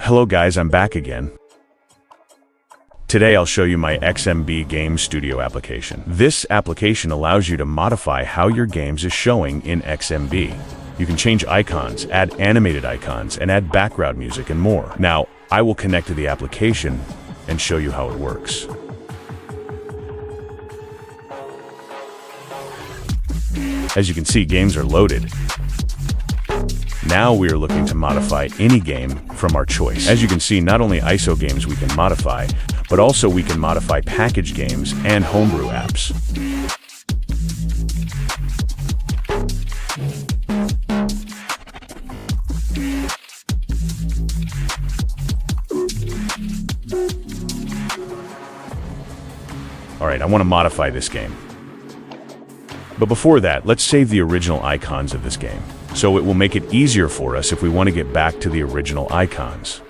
Hello guys, I'm back again. Today I'll show you my XMB Game Studio application. This application allows you to modify how your games is showing in XMB. You can change icons, add animated icons, and add background music and more. Now, I will connect to the application and show you how it works. As you can see, games are loaded. Now we are looking to modify any game from our choice. As you can see, not only ISO games we can modify, but also we can modify package games and homebrew apps. Alright, I want to modify this game. But before that, let's save the original icons of this game, so it will make it easier for us if we want to get back to the original icons.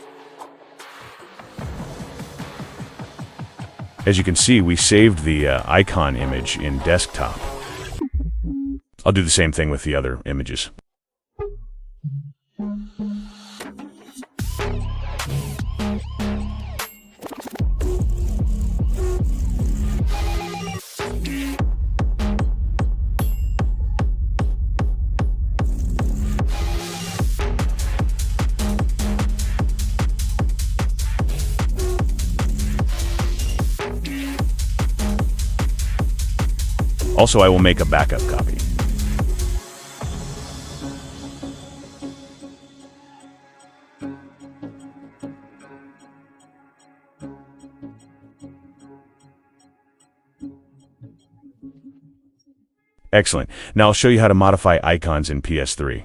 As you can see, we saved the icon image in desktop. I'll do the same thing with the other images. Also, I will make a backup copy. Excellent. Now I'll show you how to modify icons in PS3.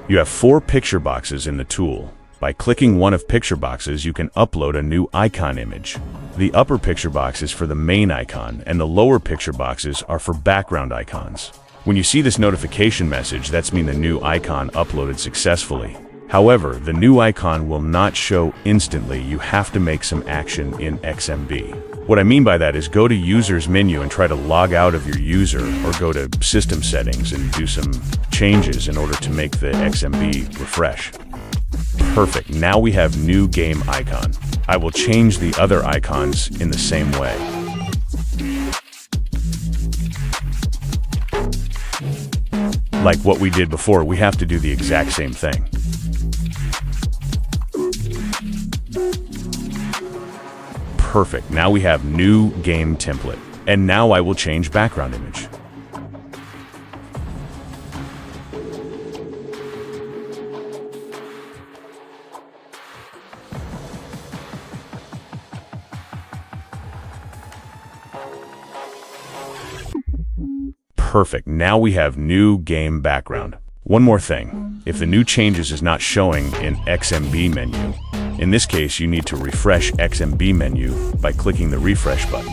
You have 4 picture boxes in the tool. By clicking one of picture boxes, you can upload a new icon image. The upper picture box is for the main icon, and the lower picture boxes are for background icons. When you see this notification message, that's mean the new icon uploaded successfully. However, the new icon will not show instantly. You have to make some action in XMB. What I mean by that is go to Users menu and try to log out of your user, or go to System Settings and do some changes in order to make the XMB refresh. Perfect. Now we have new game icon. I will change the other icons in the same way. Like what we did before, we have to do the exact same thing. Perfect. Now we have new game template. And now I will change background image. Perfect. Now we have new game background. One more thing. If the new changes is not showing in XMB menu, in this case you need to refresh XMB menu by clicking the refresh button.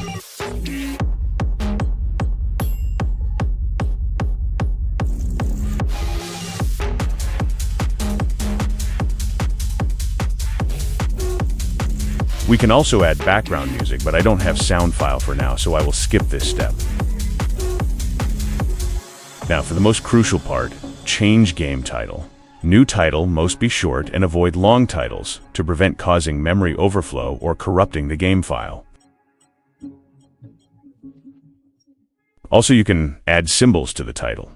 We can also add background music, but I don't have sound file for now, so I will skip this step. Now for the most crucial part, change game title. New title must be short and avoid long titles to prevent causing memory overflow or corrupting the game file. Also, you can add symbols to the title.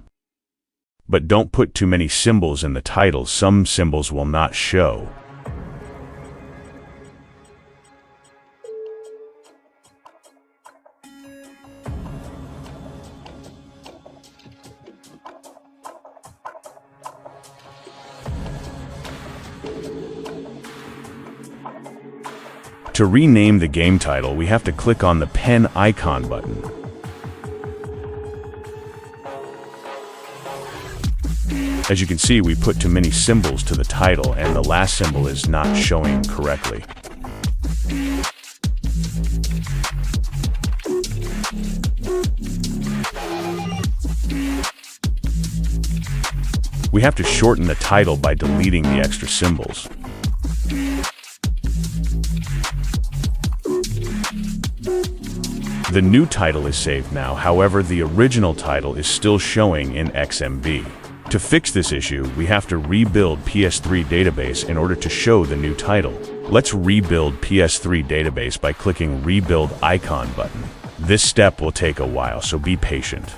But don't put too many symbols in the title. Some symbols will not show. To rename the game title, we have to click on the pen icon button. As you can see, we put too many symbols to the title, and the last symbol is not showing correctly. We have to shorten the title by deleting the extra symbols. The new title is saved now, however, the original title is still showing in XMB. To fix this issue, we have to rebuild PS3 database in order to show the new title. Let's rebuild PS3 database by clicking Rebuild Icon button. This step will take a while, so be patient.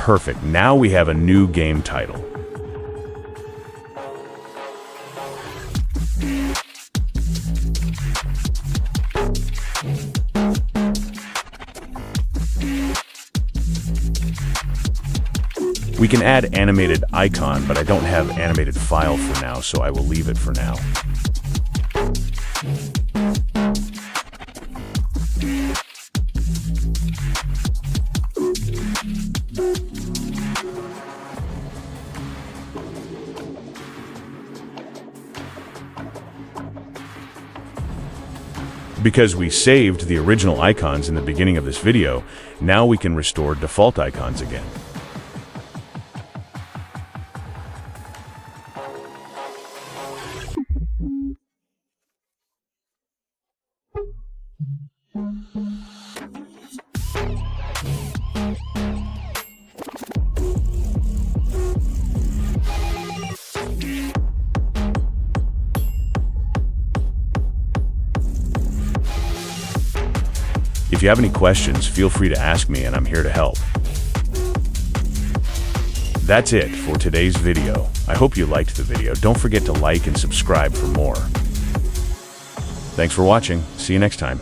Perfect. Now we have a new game title. We can add animated icon, but I don't have animated file for now, so I will leave it for now. Because we saved the original icons in the beginning of this video, now we can restore default icons again. If you have any questions, feel free to ask me and I'm here to help. That's it for today's video. I hope you liked the video. Don't forget to like and subscribe for more. Thanks for watching. See you next time.